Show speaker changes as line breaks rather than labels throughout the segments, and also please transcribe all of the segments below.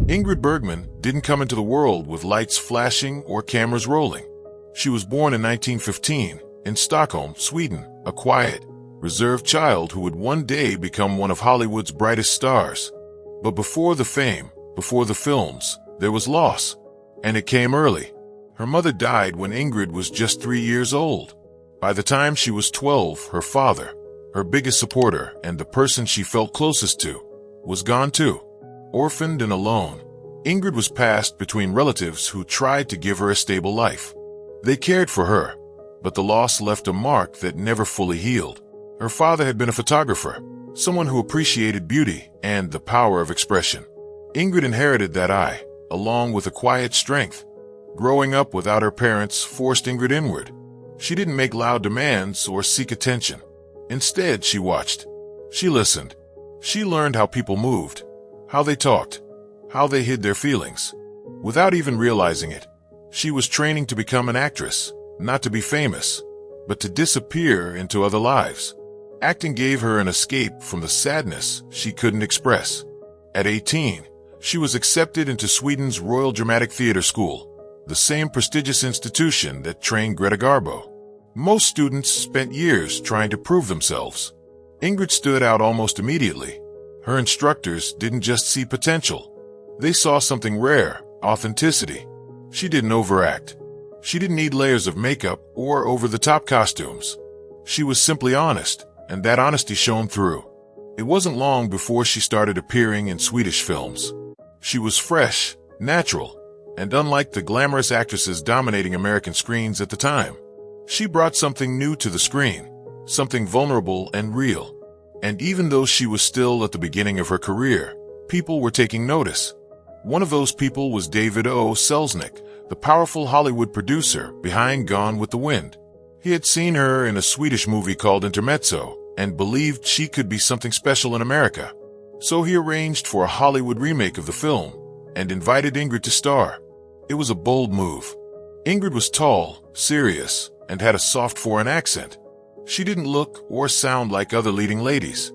Ingrid Bergman didn't come into the world with lights flashing or cameras rolling. She was born in 1915 in Stockholm, Sweden, a quiet, reserved child who would one day become one of Hollywood's brightest stars. But before the fame, before the films, there was loss. And it came early. Her mother died when Ingrid was just 3 years old. By the time she was 12, her father, her biggest supporter and the person she felt closest to, was gone too. Orphaned and alone, Ingrid was passed between relatives who tried to give her a stable life. They cared for her, but the loss left a mark that never fully healed. Her father had been a photographer, someone who appreciated beauty and the power of expression. Ingrid inherited that eye, along with a quiet strength. Growing up without her parents forced Ingrid inward. She didn't make loud demands or seek attention. Instead, she watched. She listened. She learned how people moved, how they talked, how they hid their feelings. Without even realizing it, she was training to become an actress, not to be famous, but to disappear into other lives. Acting gave her an escape from the sadness she couldn't express. At 18, she was accepted into Sweden's Royal Dramatic Theatre School, the same prestigious institution that trained Greta Garbo. Most students spent years trying to prove themselves. Ingrid stood out almost immediately. Her instructors didn't just see potential. They saw something rare, authenticity. She didn't overact. She didn't need layers of makeup or over-the-top costumes. She was simply honest, and that honesty shone through. It wasn't long before she started appearing in Swedish films. She was fresh, natural, and unlike the glamorous actresses dominating American screens at the time, she brought something new to the screen, something vulnerable and real. And even though she was still at the beginning of her career, people were taking notice. One of those people was David O. Selznick, the powerful Hollywood producer behind Gone with the Wind. He had seen her in a Swedish movie called Intermezzo and believed she could be something special in America. So he arranged for a Hollywood remake of the film and invited Ingrid to star. It was a bold move. Ingrid was tall, serious, and had a soft foreign accent. She didn't look or sound like other leading ladies.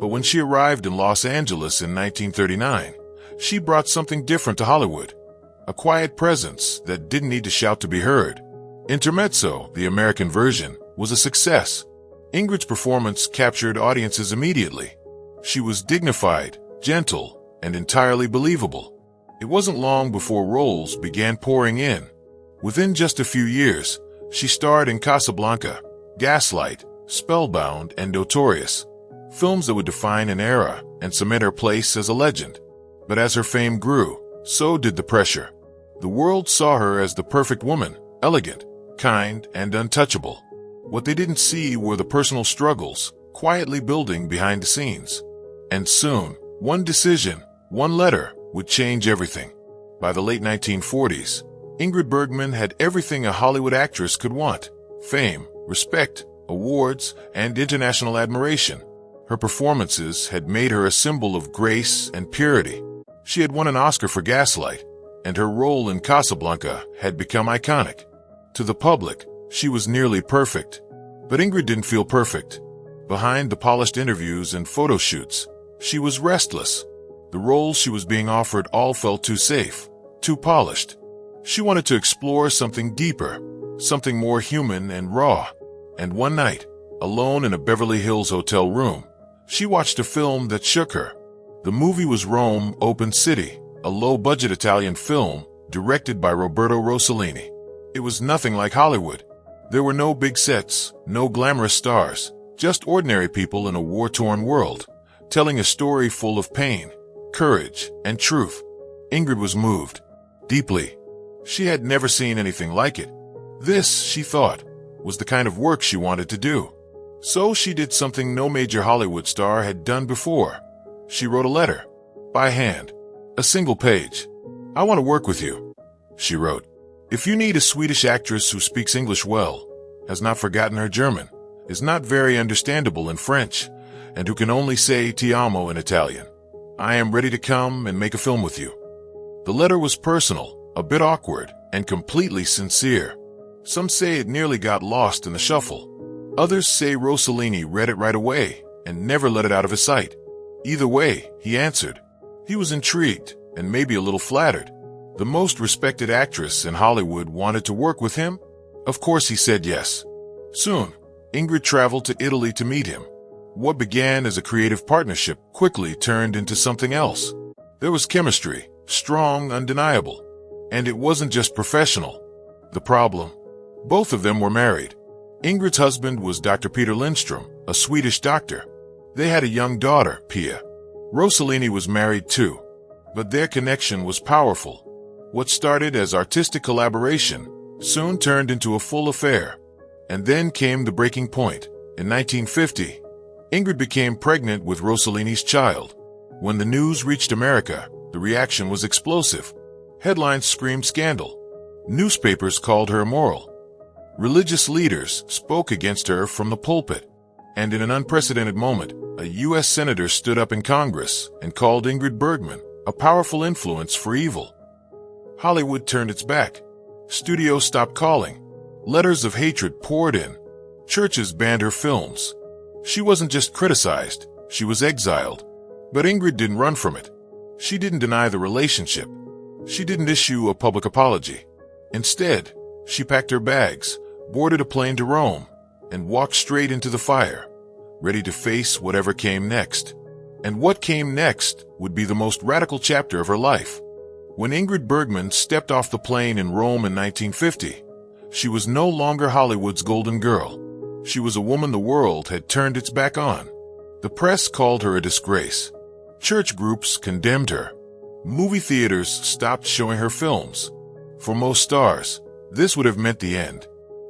But when she arrived in Los Angeles in 1939, she brought something different to Hollywood. A quiet presence that didn't need to shout to be heard. Intermezzo, the American version, was a success. Ingrid's performance captured audiences immediately. She was dignified, gentle, and entirely believable. It wasn't long before roles began pouring in. Within just a few years, she starred in Casablanca, Gaslight, Spellbound, and Notorious, films that would define an era and cement her place as a legend. But as her fame grew, so did the pressure. The world saw her as the perfect woman, elegant, kind, and untouchable. What they didn't see were the personal struggles quietly building behind the scenes. And soon, one decision, one letter, would change everything. By the late 1940s, Ingrid Bergman had everything a Hollywood actress could want: fame, respect, awards, and international admiration. Her performances had made her a symbol of grace and purity. She had won an Oscar for Gaslight, and her role in Casablanca had become iconic. To the public, she was nearly perfect. But Ingrid didn't feel perfect. Behind the polished interviews and photo shoots, she was restless. The roles she was being offered all felt too safe, too polished. She wanted to explore something deeper, something more human and raw. And one night, alone in a Beverly Hills hotel room, she watched a film that shook her. The movie was Rome, Open City, a low-budget Italian film directed by Roberto Rossellini. It was nothing like Hollywood. There were no big sets, no glamorous stars, just ordinary people in a war-torn world, telling a story full of pain, courage, and truth. Ingrid was moved, deeply. She had never seen anything like it. This, she thought, was the kind of work she wanted to do. So she did something no major Hollywood star had done before. She wrote a letter, by hand, a single page. "I want to work with you," she wrote. "If you need a Swedish actress who speaks English well, has not forgotten her German, is not very understandable in French, and who can only say ti amo in Italian, I am ready to come and make a film with you." The letter was personal, a bit awkward, and completely sincere. Some say it nearly got lost in the shuffle. Others say Rossellini read it right away and never let it out of his sight. Either way, he answered. He was intrigued, and maybe a little flattered. The most respected actress in Hollywood wanted to work with him? Of course he said yes. Soon, Ingrid traveled to Italy to meet him. What began as a creative partnership quickly turned into something else. There was chemistry, strong, undeniable. And it wasn't just professional. The problem? Both of them were married. Ingrid's husband was Dr. Peter Lindstrom, a Swedish doctor. They had a young daughter, Pia. Rossellini was married too, but their connection was powerful. What started as artistic collaboration soon turned into a full affair. And then came the breaking point. In 1950, Ingrid became pregnant with Rossellini's child. When the news reached America, the reaction was explosive. Headlines screamed scandal. Newspapers called her immoral. Religious leaders spoke against her from the pulpit. And in an unprecedented moment, a U.S. senator stood up in Congress and called Ingrid Bergman a powerful influence for evil. Hollywood turned its back. Studios stopped calling. Letters of hatred poured in. Churches banned her films. She wasn't just criticized, she was exiled. But Ingrid didn't run from it. She didn't deny the relationship. She didn't issue a public apology. Instead, she packed her bags, boarded a plane to Rome, and walked straight into the fire, ready to face whatever came next. And what came next would be the most radical chapter of her life. When Ingrid Bergman stepped off the plane in Rome in 1950, she was no longer Hollywood's golden girl. She was a woman the world had turned its back on. The press called her a disgrace. Church groups condemned her. Movie theaters stopped showing her films. For most stars, this would have meant the end.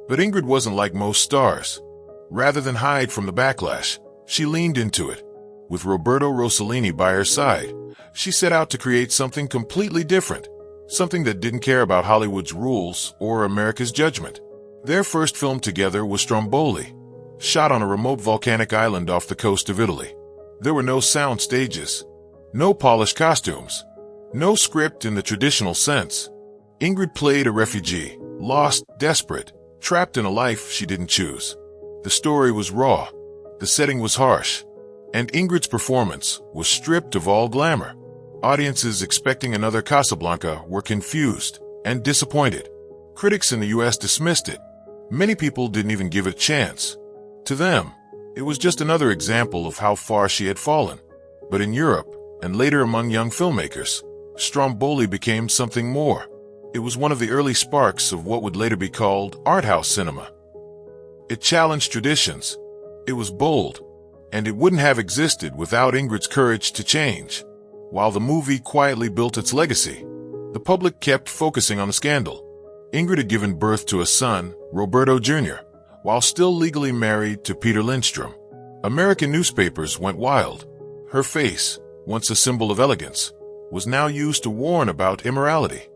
But Ingrid wasn't like most stars. Rather than hide from the backlash, she leaned into it. With Roberto Rossellini by her side, she set out to create something completely different, something that didn't care about Hollywood's rules or America's judgment. Their first film together was Stromboli, shot on a remote volcanic island off the coast of Italy. There were no sound stages, no polished costumes, no script in the traditional sense. Ingrid played a refugee, lost, desperate, trapped in a life she didn't choose. The story was raw, the setting was harsh, and Ingrid's performance was stripped of all glamour. Audiences expecting another Casablanca were confused and disappointed. Critics in the U.S. dismissed it. Many people didn't even give it a chance. To them, it was just another example of how far she had fallen. But in Europe, and later among young filmmakers, Stromboli became something more. It was one of the early sparks of what would later be called art house cinema. It challenged traditions. It was bold. And it wouldn't have existed without Ingrid's courage to change. While the movie quietly built its legacy, the public kept focusing on the scandal. Ingrid had given birth to a son, Roberto Jr., while still legally married to Peter Lindstrom. American newspapers went wild. Her face, once a symbol of elegance, was now used to warn about immorality.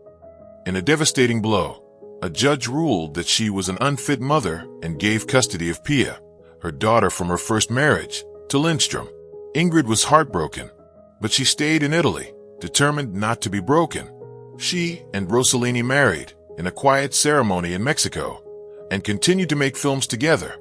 In a devastating blow, a judge ruled that she was an unfit mother and gave custody of Pia, her daughter from her first marriage, to Lindstrom. Ingrid was heartbroken, but she stayed in Italy, determined not to be broken. She and Rossellini married in a quiet ceremony in Mexico and continued to make films together.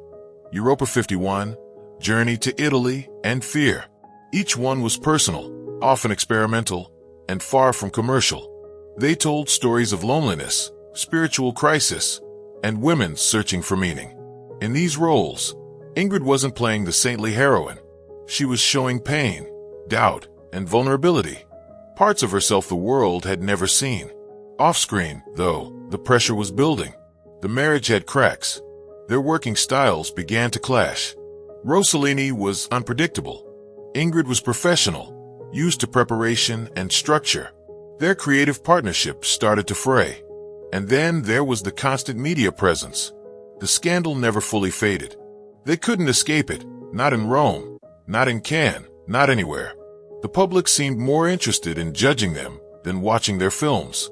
Europa 51, Journey to Italy, and Fear. Each one was personal, often experimental, and far from commercial. They told stories of loneliness, spiritual crisis, and women searching for meaning. In these roles, Ingrid wasn't playing the saintly heroine. She was showing pain, doubt, and vulnerability, parts of herself the world had never seen. Off-screen, though, the pressure was building. The marriage had cracks. Their working styles began to clash. Rossellini was unpredictable. Ingrid was professional, used to preparation and structure. Their creative partnership started to fray. And then there was the constant media presence. The scandal never fully faded. They couldn't escape it, not in Rome, not in Cannes, not anywhere. The public seemed more interested in judging them than watching their films.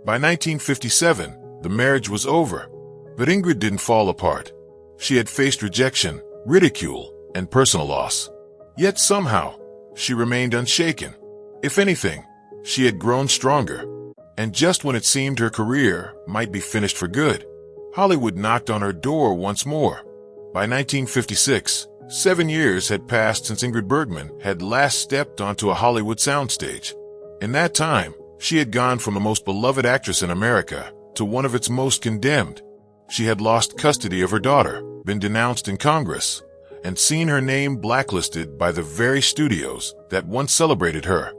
By 1957, the marriage was over, but Ingrid didn't fall apart. She had faced rejection, ridicule, and personal loss. Yet somehow, she remained unshaken. If anything, she had grown stronger. And just when it seemed her career might be finished for good, Hollywood knocked on her door once more. By 1956, 7 years had passed since Ingrid Bergman had last stepped onto a Hollywood soundstage. In that time, She had gone from the most beloved actress in America to one of its most condemned. She had lost custody of her daughter, been denounced in Congress, and seen her name blacklisted by the very studios that once celebrated her.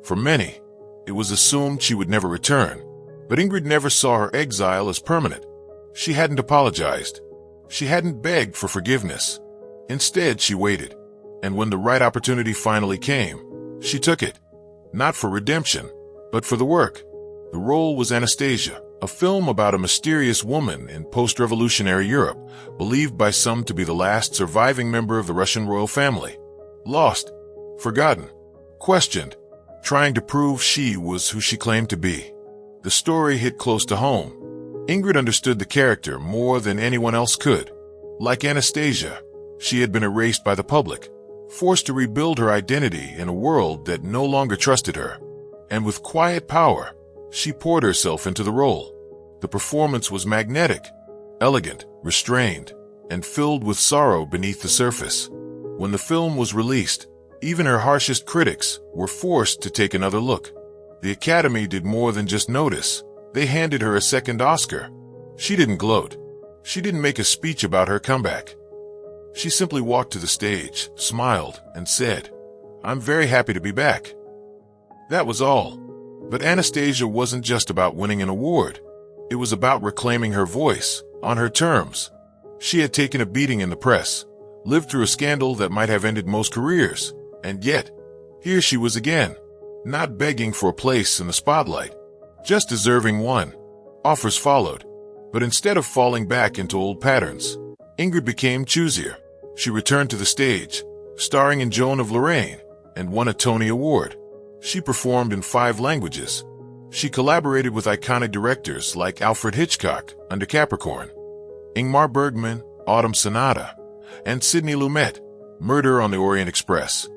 For many, it was assumed she would never return. But Ingrid never saw her exile as permanent. She hadn't apologized. She hadn't begged for forgiveness. Instead, she waited. And when the right opportunity finally came, she took it. Not for redemption, but for the work. The role was Anastasia, a film about a mysterious woman in post-revolutionary Europe, believed by some to be the last surviving member of the Russian royal family. Lost, forgotten, questioned, trying to prove she was who she claimed to be. The story hit close to home. Ingrid understood the character more than anyone else could. Like Anastasia, she had been erased by the public, forced to rebuild her identity in a world that no longer trusted her. And with quiet power, she poured herself into the role. The performance was magnetic, elegant, restrained, and filled with sorrow beneath the surface. When the film was released, even her harshest critics were forced to take another look. The Academy did more than just notice. They handed her a second Oscar. She didn't gloat. She didn't make a speech about her comeback. She simply walked to the stage, smiled, and said, "I'm very happy to be back." That was all. But Anastasia wasn't just about winning an award. It was about reclaiming her voice, on her terms. She had taken a beating in the press, lived through a scandal that might have ended most careers, and yet, here she was again, not begging for a place in the spotlight, just deserving one. Offers followed, but instead of falling back into old patterns, Ingrid became choosier. She returned to the stage, starring in Joan of Lorraine, and won a Tony Award. She performed in 5 languages. She collaborated with iconic directors like Alfred Hitchcock under Capricorn, Ingrid Bergman, Autumn Sonata, and Sidney Lumet, Murder on the Orient Express.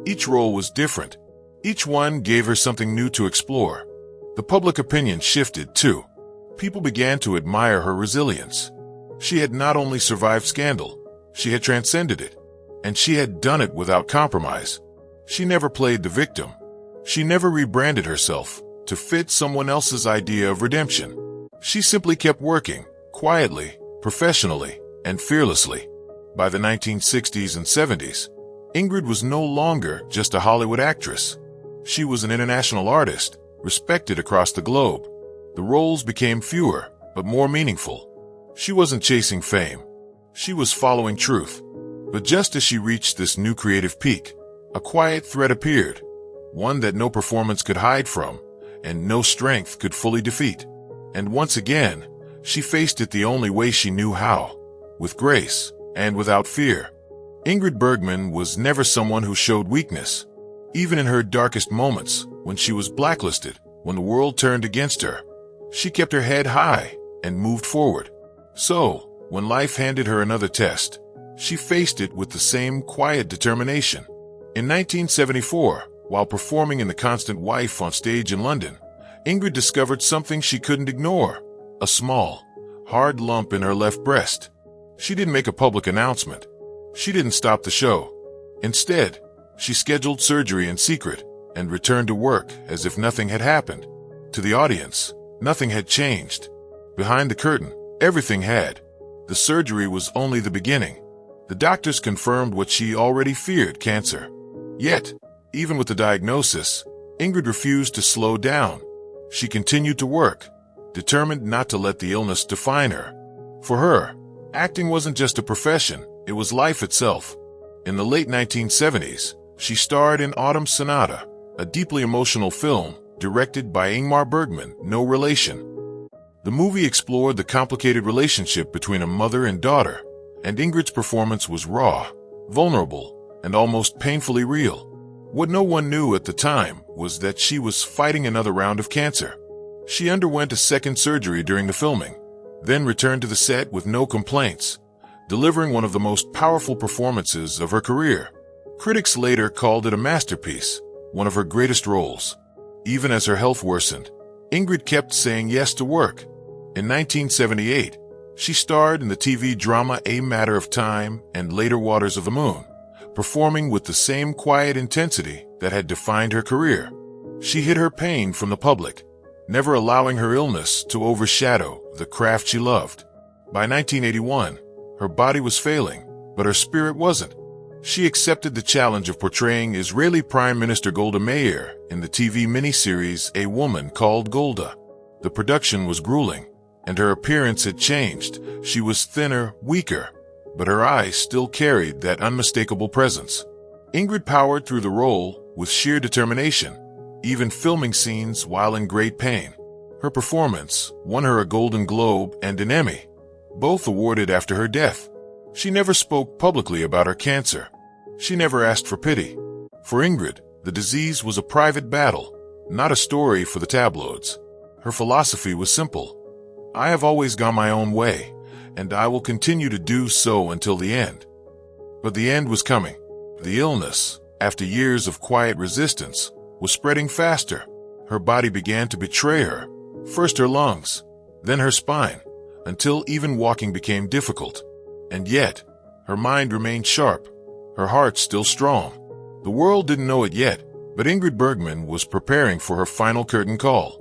Each role was different. Each one gave her something new to explore. The public opinion shifted, too. People began to admire her resilience. She had not only survived scandal, she had transcended it. And she had done it without compromise. She never played the victim. She never rebranded herself to fit someone else's idea of redemption. She simply kept working, quietly, professionally, and fearlessly. By the 1960s and 70s, Ingrid was no longer just a Hollywood actress. She was an international artist, respected across the globe. The roles became fewer, but more meaningful. She wasn't chasing fame. She was following truth. But just as she reached this new creative peak, a quiet threat appeared, one that no performance could hide from, and no strength could fully defeat. And once again, she faced it the only way she knew how, with grace and without fear. Ingrid Bergman was never someone who showed weakness. Even in her darkest moments, when she was blacklisted, when the world turned against her, she kept her head high and moved forward. So, when life handed her another test, she faced it with the same quiet determination. In 1974, while performing in The Constant Wife on stage in London, Ingrid discovered something she couldn't ignore, a small, hard lump in her left breast. She didn't make a public announcement. She didn't stop the show. Instead, she scheduled surgery in secret and returned to work as if nothing had happened. To the audience, nothing had changed. Behind the curtain, everything had. The surgery was only the beginning. The doctors confirmed what she already feared: cancer. Yet, even with the diagnosis, Ingrid refused to slow down. She continued to work, determined not to let the illness define her. For her, acting wasn't just a profession, it was life itself. In the late 1970s, she starred in Autumn Sonata, a deeply emotional film directed by Ingrid Bergman, no relation. The movie explored the complicated relationship between a mother and daughter, and Ingrid's performance was raw, vulnerable, and almost painfully real. What no one knew at the time was that she was fighting another round of cancer. She underwent a second surgery during the filming, then returned to the set with no complaints, delivering one of the most powerful performances of her career. Critics later called it a masterpiece, one of her greatest roles. Even as her health worsened, Ingrid kept saying yes to work. In 1978, she starred in the TV drama A Matter of Time and later Waters of the Moon, performing with the same quiet intensity that had defined her career. She hid her pain from the public, never allowing her illness to overshadow the craft she loved. By 1981, her body was failing, but her spirit wasn't. She accepted the challenge of portraying Israeli Prime Minister Golda Meir in the TV miniseries A Woman Called Golda. The production was grueling, and her appearance had changed. She was thinner, weaker, but her eyes still carried that unmistakable presence. Ingrid powered through the role with sheer determination, even filming scenes while in great pain. Her performance won her a Golden Globe and an Emmy, both awarded after her death. She never spoke publicly about her cancer. She never asked for pity. For Ingrid, the disease was a private battle, not a story for the tabloids. Her philosophy was simple. I have always gone my own way, and I will continue to do so until the end. But the end was coming. The illness, after years of quiet resistance, was spreading faster. Her body began to betray her, first her lungs, then her spine, until even walking became difficult. And yet, her mind remained sharp, her heart still strong. The world didn't know it yet, but Ingrid Bergman was preparing for her final curtain call.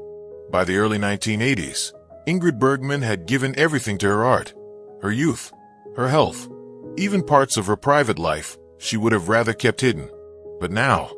By the early 1980s, Ingrid Bergman had given everything to her art, her youth, her health, even parts of her private life she would have rather kept hidden. But now,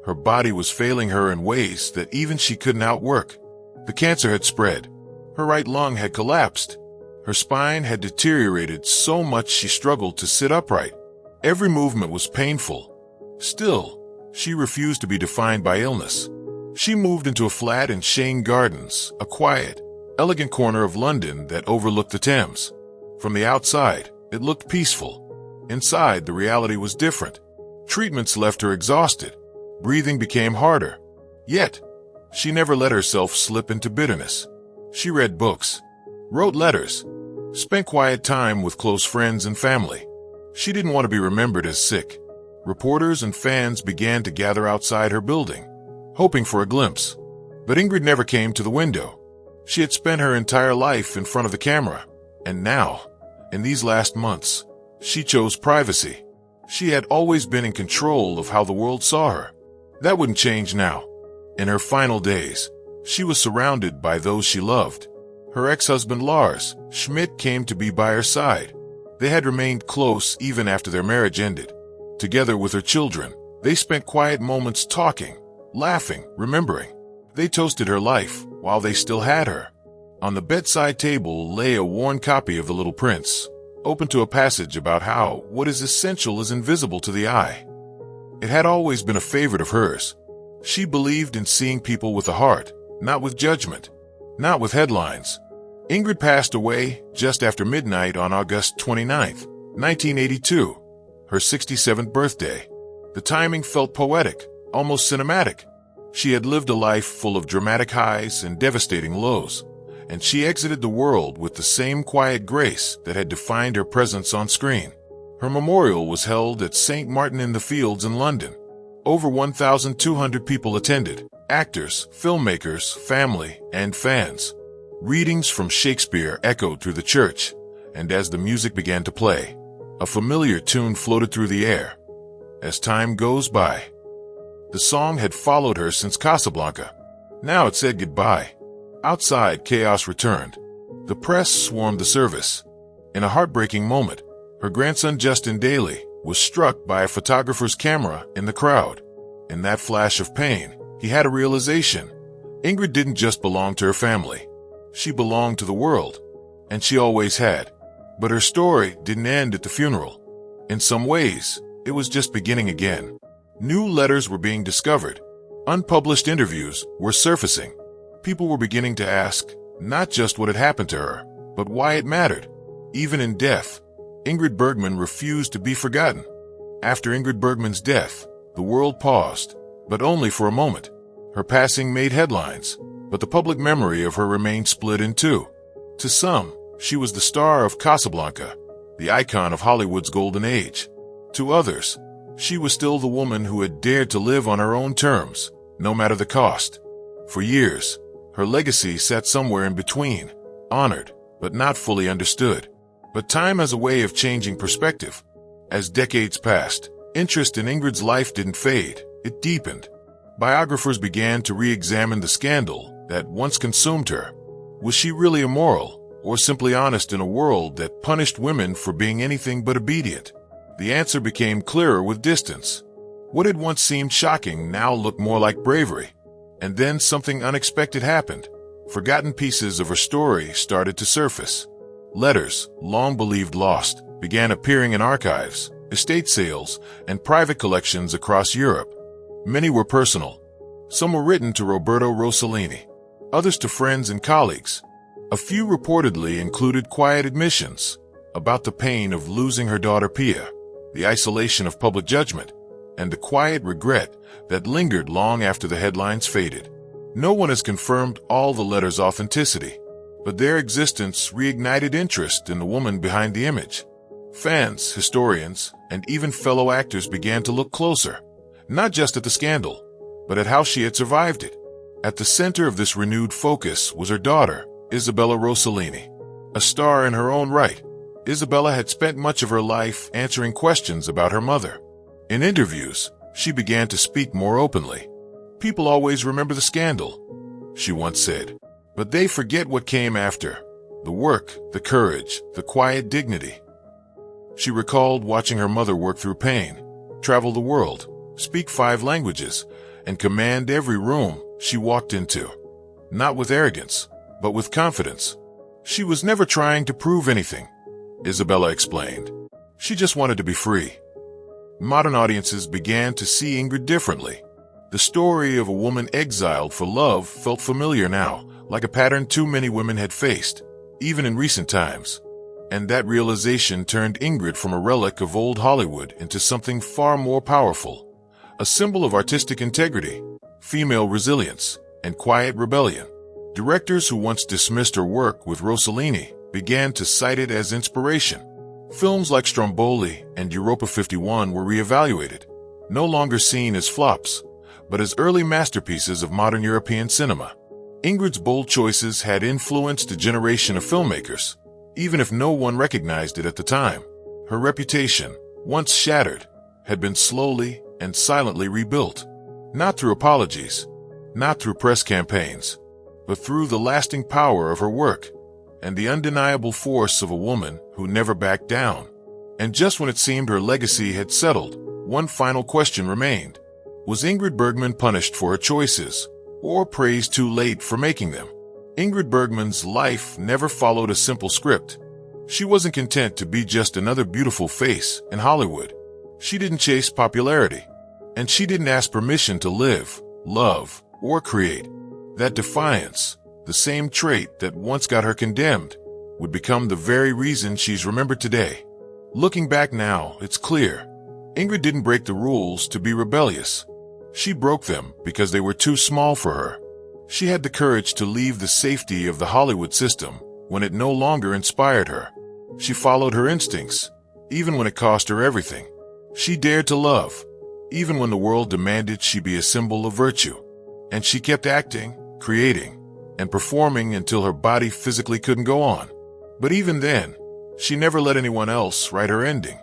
her body was failing her in ways that even she couldn't outwork. The cancer had spread. Her right lung had collapsed. Her spine had deteriorated so much she struggled to sit upright. Every movement was painful. Still, she refused to be defined by illness. She moved into a flat in Shane Gardens, a quiet, elegant corner of London that overlooked the Thames. From the outside, it looked peaceful. Inside, the reality was different. Treatments left her exhausted. Breathing became harder. Yet, she never let herself slip into bitterness. She read books, wrote letters, spent quiet time with close friends and family. She didn't want to be remembered as sick. Reporters and fans began to gather outside her building, hoping for a glimpse. But Ingrid never came to the window. She had spent her entire life in front of the camera, and now, in these last months, she chose privacy. She had always been in control of how the world saw her. That wouldn't change now. In her final days, she was surrounded by those she loved. Her ex-husband Lars Schmidt came to be by her side. They had remained close even after their marriage ended. Together with her children, they spent quiet moments talking, laughing, remembering. They toasted her life while they still had her. On the bedside table lay a worn copy of The Little Prince, open to a passage about how what is essential is invisible to the eye. It had always been a favorite of hers. She believed in seeing people with a heart, not with judgment, not with headlines. Ingrid passed away just after midnight on August 29, 1982, her 67th birthday. The timing felt poetic, almost cinematic. She had lived a life full of dramatic highs and devastating lows, and she exited the world with the same quiet grace that had defined her presence on screen. Her memorial was held at St. Martin-in-the-Fields in London. Over 1,200 people attended, actors, filmmakers, family, and fans. Readings from Shakespeare echoed through the church, and as the music began to play, a familiar tune floated through the air. As time goes by, the song had followed her since Casablanca. Now it said goodbye. Outside, chaos returned. The press swarmed the service. In a heartbreaking moment, her grandson Justin Daly was struck by a photographer's camera in the crowd. In that flash of pain, he had a realization. Ingrid didn't just belong to her family. She belonged to the world, and she always had. But her story didn't end at the funeral. In some ways, it was just beginning again. New letters were being discovered. Unpublished interviews were surfacing. People were beginning to ask, not just what had happened to her, but why it mattered. Even in death, Ingrid Bergman refused to be forgotten. After Ingrid Bergman's death, the world paused, but only for a moment. Her passing made headlines, but the public memory of her remained split in two. To some, she was the star of Casablanca, the icon of Hollywood's golden age. To others, she was still the woman who had dared to live on her own terms, no matter the cost. For years, her legacy sat somewhere in between, honored, but not fully understood. But time has a way of changing perspective. As decades passed, interest in Ingrid's life didn't fade, it deepened. Biographers began to re-examine the scandal that once consumed her. Was she really immoral, or simply honest in a world that punished women for being anything but obedient? The answer became clearer with distance. What had once seemed shocking now looked more like bravery. And then something unexpected happened. Forgotten pieces of her story started to surface. Letters, long believed lost, began appearing in archives, estate sales, and private collections across Europe. Many were personal. Some were written to Roberto Rossellini, others to friends and colleagues. A few reportedly included quiet admissions about the pain of losing her daughter Pia, the isolation of public judgment, and the quiet regret that lingered long after the headlines faded. No one has confirmed all the letters' authenticity, but their existence reignited interest in the woman behind the image. Fans, historians, and even fellow actors began to look closer, not just at the scandal, but at how she had survived it. At the center of this renewed focus was her daughter, Isabella Rossellini. A star in her own right, Isabella had spent much of her life answering questions about her mother. In interviews, she began to speak more openly. "People always remember the scandal," she once said, "but they forget what came after. The work, the courage, the quiet dignity." She recalled watching her mother work through pain, travel the world, speak 5 languages, and command every room she walked into. Not with arrogance, but with confidence. She was never trying to prove anything, Isabella explained. She just wanted to be free. Modern audiences began to see Ingrid differently. The story of a woman exiled for love felt familiar now, like a pattern too many women had faced, even in recent times. And that realization turned Ingrid from a relic of old Hollywood into something far more powerful. A symbol of artistic integrity, female resilience, and quiet rebellion. Directors who once dismissed her work with Rossellini began to cite it as inspiration. Films like Stromboli and Europa 51 were reevaluated, no longer seen as flops, but as early masterpieces of modern European cinema. Ingrid's bold choices had influenced a generation of filmmakers, even if no one recognized it at the time. Her reputation, once shattered, had been slowly and silently rebuilt, not through apologies, not through press campaigns, but through the lasting power of her work and the undeniable force of a woman who never backed down. And just when it seemed her legacy had settled, one final question remained. Was Ingrid Bergman punished for her choices, or praised too late for making them? Ingrid Bergman's life never followed a simple script. She wasn't content to be just another beautiful face in Hollywood. She didn't chase popularity, and she didn't ask permission to live, love, or create. That defiance, the same trait that once got her condemned, would become the very reason she's remembered today. Looking back now, it's clear. Ingrid didn't break the rules to be rebellious. She broke them because they were too small for her. She had the courage to leave the safety of the Hollywood system when it no longer inspired her. She followed her instincts, even when it cost her everything. She dared to love, even when the world demanded she be a symbol of virtue. And she kept acting, creating, and performing until her body physically couldn't go on. But even then, she never let anyone else write her ending.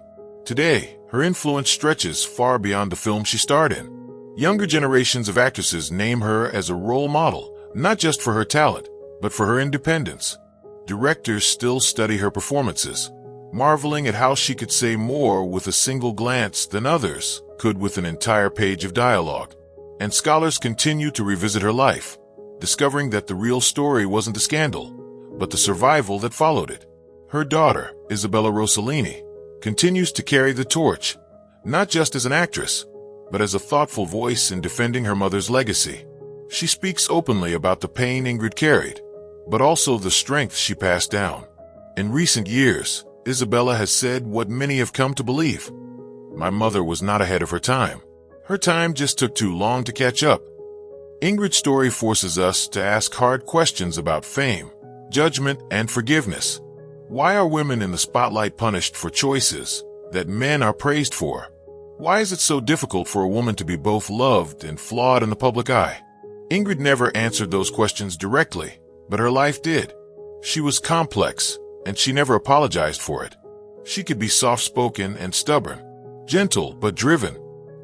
Today, her influence stretches far beyond the film she starred in. Younger generations of actresses name her as a role model, not just for her talent, but for her independence. Directors still study her performances, marveling at how she could say more with a single glance than others could with an entire page of dialogue. And scholars continue to revisit her life, discovering that the real story wasn't the scandal, but the survival that followed it. Her daughter, Isabella Rossellini, continues to carry the torch, not just as an actress, but as a thoughtful voice in defending her mother's legacy. She speaks openly about the pain Ingrid carried, but also the strength she passed down. In recent years, Isabella has said what many have come to believe. My mother was not ahead of her time. Her time just took too long to catch up. Ingrid's story forces us to ask hard questions about fame, judgment, and forgiveness. Why are women in the spotlight punished for choices that men are praised for? Why is it so difficult for a woman to be both loved and flawed in the public eye? Ingrid never answered those questions directly, but her life did. She was complex, and she never apologized for it. She could be soft-spoken and stubborn, gentle but driven.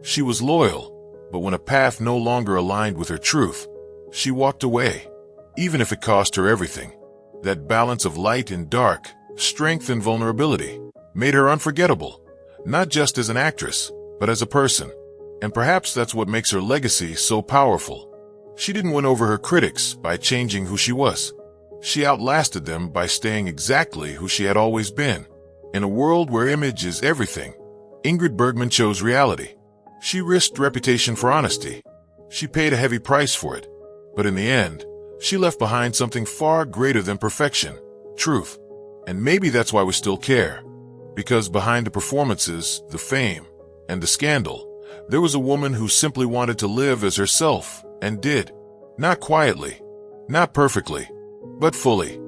She was loyal, But when a path no longer aligned with her truth, she walked away, even if it cost her everything. That balance of light and dark, strength and vulnerability, made her unforgettable, not just as an actress, but as a person. And perhaps that's what makes her legacy so powerful. She didn't win over her critics by changing who she was. She outlasted them by staying exactly who she had always been. In a world where image is everything, Ingrid Bergman chose reality. She risked reputation for honesty. She paid a heavy price for it. But in the end, she left behind something far greater than perfection, truth. And maybe that's why we still care. Because behind the performances, the fame, and the scandal, there was a woman who simply wanted to live as herself, and did. Not quietly, not perfectly, but fully.